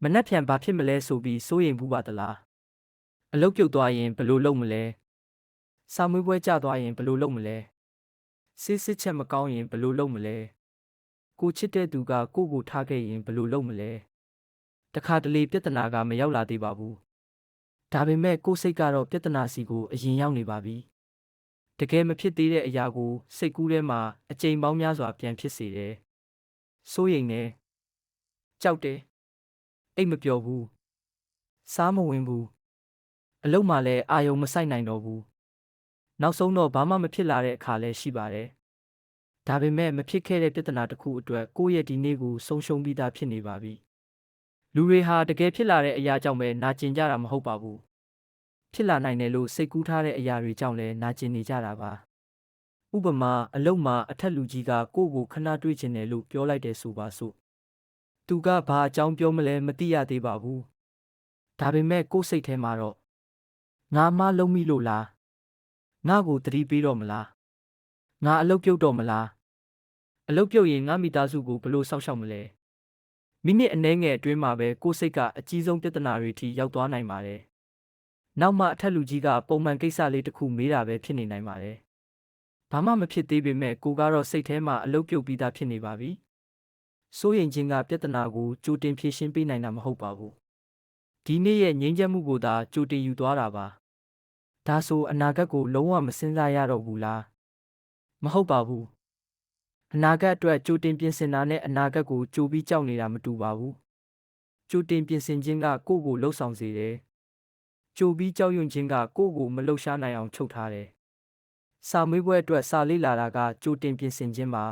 မနှက်ဖြန်ဘာဖြစ်မလဲဆိုပြီးစိုးရိမ်ဘူးပါသလားအလုတ်ပြုတ်သွားရင်ဘယ်လိုလုပ်မလဲစာမွေးပွဲကျသွားရင်ဘယ်လိုလုပ်မလဲစစ်ချက်မကောင်းရင်ဘယ်လိုလုပ်မလဲကိုချစ်တဲ့သူကကိုကိုထားခဲ့ရင်ဘယ်လိုလုပ်မလဲတခါတလေပြဿနာကမရောက်လာသေးပါဘူးဒါပေမဲ့ကိုစိတ်ကတော့ပြဿနာစီကိုအရင်ရောက်နေပါပြီတကယ်မဖြစ်သေးတဲ့အရာကိုစိတ်ကူးထဲမှာအကြိမ်ပေါင်းများစွာပြန်ဖြစ်စေတယ်စိုးရိမ်နေကြောက်တယ်အိတ်မပျော်ဘူးစားမဝင်ဘူးအလုံးမှလည်းအာယုံမဆိုင်နိုင်တော့ဘူးနောက်ဆုံးတော့ဘာမှမဖြစ်လာတဲ့အခါလည်းရှိပါတယ်ဒါပေမဲ့မဖြစ်ခဲ့တဲ့ပြဿနာတစ်ခုအတွက်ကိုယ့်ရဲ့ဒီနေ့ကိုဆုံးရှုံးပြီးသားဖြစ်နေပါပြီလူတွေဟာတကယ်ဖြစ်လာတဲ့အရာကြောင့်ပဲနာကျင်ကြတာမဟုတ်ပါဘူးဖြစ်လာနိုင်တယ်လို့စိတ်ကူးထားတဲ့အရာတွေကြောင့်လည်းနာကျင်နေကြတာပါဥပမာအလုံးမှာအထက်လူကြီးကကိုယ့်ကိုခဏတွေ့ချင်တယ်လို့ပြောလိုက်တယ်ဆိုပါစို့သူကဘာအကြောင်းပြောမလဲမသိရသေးပါဘူးဒါပေမဲ့ကိုယ့်စိတ်ထဲမှာတော့ငါမှလုံးမိလို့လားငါ့ကိုသတိပေးတော့မလားငါအလုပ်ပြုတ်တော့မလားအလုပ်ပြုတ်ရင်ငါမိသားစုကိုဘယ်လိုစောင့်ရှောက်မလဲမိနစ်အနည်းငယ်အတွင်းမှာပဲကိုယ့်စိတ်ကအကြီးဆုံးပြဿနာတွေထိရောက်သွားနိုင်ပါတယ်နောက်မှအထက်လူကြီးကပုံမှန်ကိစ္စလေးတစ်ခုမေးတာပဲဖြစ်နေနိုင်ပါတယ်ဘာမှမဖြစ်သေးပေမဲ့ကိုကတော့စိတ်ထဲမှာအလုပ်ပြုတ်ပြီးသားဖြစ်နေပါပြီစိုးရိမ်ခြင်းကပြဿနာကိုကြိုတင်ဖြေရှင်းပေးနိုင်တာမဟုတ်ပါဘူးဒီနေ့ရဲ့ငြိမ်းချမ်းမှုကိုသာကြိုတင်ယူသွားတာပါဒါဆိုအနာဂတ်ကိုလုံးဝမစင်စားရတော့ဘူးလားမဟုတ်ပါဘူးအနာဂတ်အတွက်ကြိုတင်ပြင်ဆင်တာနဲ့အနာဂတ်ကိုကြိုပြီးကြောက်နေတာမတူပါဘူးကြိုတင်ပြင်ဆင်ခြင်းကကိုယ့်ကိုလှုပ်ဆောင်စေတယ်ကြိုပြီးကြောက်ရွံ့ခြင်းကကိုယ့်ကိုမလှုပ်ရှားနိုင်အောင်ချုပ်ထားတယ်စာမေးပွဲအတွက်စာလေ့လာတာကကြိုတင်ပြင်ဆင်ခြင်းပါ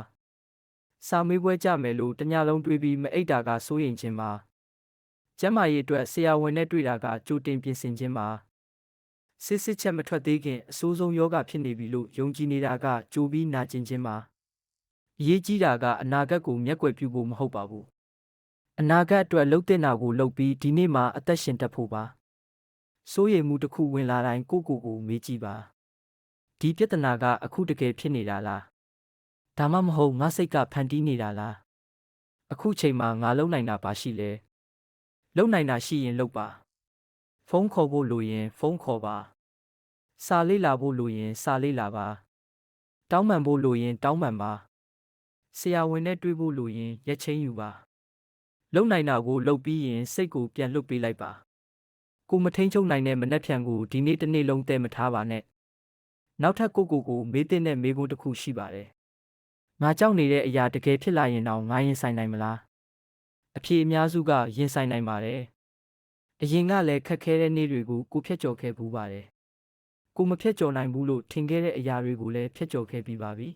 စာမေးပွဲကြမယ်လို့တညလုံးတွေးပြီးမအိပ်တာကစိုးရိမ်ခြင်းပါကျန်းမာရေးအတွက်ဆရာဝန်နဲ့တွေ့တာကကြိုတင်ပြင်ဆင်ခြင်းပါစစ်ချက်မထွက်သေးခင်အဆိုးဆုံးယောဂဖြစ်နေပြီလို့ယုံကြည်နေတာကကြိုပြီးနာကျင်ခြင်းပါအရေးကြီးတာကအနာဂတ်ကိုမျက်ကွယ်ပြုဖို့မဟုတ်ပါဘူးအနာဂတ်အတွက်လှုပ်တင်တာကိုလှုပ်ပြီးဒီနေ့မှာအသက်ရှင်တတ်ဖို့ပါစိုးရိမ်မှုတစ်ခုဝင်လာတိုင်းကိုမေးကြည့်ပါဒီပြဿနာကအခုတကယ်ဖြစ်နေတာလားဒါမှမဟုတ်ငါစိတ်ကဖန်တီးနေတာလားအခုချိန်မှာငါလုံနိုင်တာပါရှိလဲလုံနိုင်တာရှိရင်လုပ်ပါဖုန်းခေါ်ဖို့လိုရင်ဖုန်းခေါ်ပါစာလေ့လာဖို့လိုရင်စာလေ့လာပါတောင်းပန်ဖို့လိုရင်တောင်းပန်ပါဆရာဝန်နဲ့တွေ့ဖို့လိုရင်ရက်ချင်းယူပါလုံနိုင်တာကိုလုပ်ပြီးရင်စိတ်ကိုပြန်လွတ်ပေးလိုက်ပါကိုမထိန်ချုပ်နိုင်တဲ့မနှက်ဖြန်ကိုဒီနေ့တစ်နေ့လုံးတည်မထားပါနဲ့နောက်ထပ်ကိုမေးတဲ့မေးခွန်းတစ်ခုရှိပါတယ်ငါကြောက်နေတဲ့အရာတကယ်ဖြစ်လာရင်တော့ငါရင်ဆိုင်နိုင်မလားအဖြေအများစုကရင်ဆိုင်နိုင်ပါတယ်အရင်ကလည်းခက်ခဲတဲ့နေ့တွေကိုကိုဖျက်ကျော်ခဲ့ဘူးပါတယ်ကိုမဖျက်ကျော်နိုင်ဘူးလို့ထင်ခဲ့တဲ့အရာတွေကိုလည်းဖျက်ကျော်ခဲ့ပြီးပါပြီ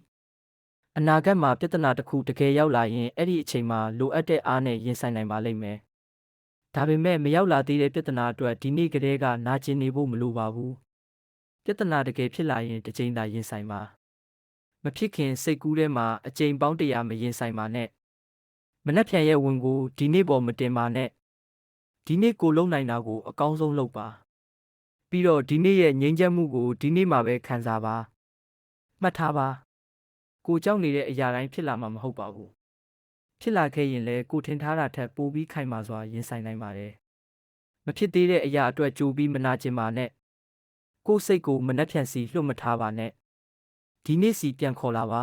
အနာဂတ်မှာပြဿနာတစ်ခုတကယ်ရောက်လာရင်အဲ့ဒီအချိန်မှာလိုအပ်တဲ့အားနဲ့ရင်ဆိုင်နိုင်ပါလိမ့်မယ်ဒါပေမဲ့မရောက်လာသေးတဲ့ပြဿနာအတွက်ဒီနေ့ကတည်းကနာကျင်နေဖို့မလိုပါဘူးပြဿနာတကယ်ဖြစ်လာရင်တစ်ချိန်သာရင်ဆိုင်ပါမဖြစ်ခင်စိတ်ကူးထဲမှာအကြိမ်ပေါင်း100မရင်ဆိုင်ပါနဲ့မနှက်ဖြန်ရဲ့ဝင်ကိုဒီနေ့ပေါ်မတင်ပါနဲ့ဒီနေ့ကိုလုံးနိုင်တာကိုအကောင်းဆုံးလုပ်ပါပြီးတော့ဒီနေ့ရဲ့ငြိမ်းချမ်းမှုကိုဒီနေ့မှာပဲခံစားပါမှတ်ထားပါကိုကြောက်နေတဲ့အရာတိုင်းဖြစ်လာမှာမဟုတ်ပါဘူးဖြစ်လာခဲ့ရင်လည်းကိုထင်ထားတာထက်ပိုပြီးခိုင်မာစွာရင်ဆိုင်နိုင်ပါတယ်မဖြစ်သေးတဲ့အရာအတွက်ကြိုပြီးမနာကျင်ပါနဲ့ကိုယ်စိတ်ကိုမနှက်ဖြန်စီလွတ်မထားပါနဲ့ဒီနေ့စီပြန်ခေါ်လာပါ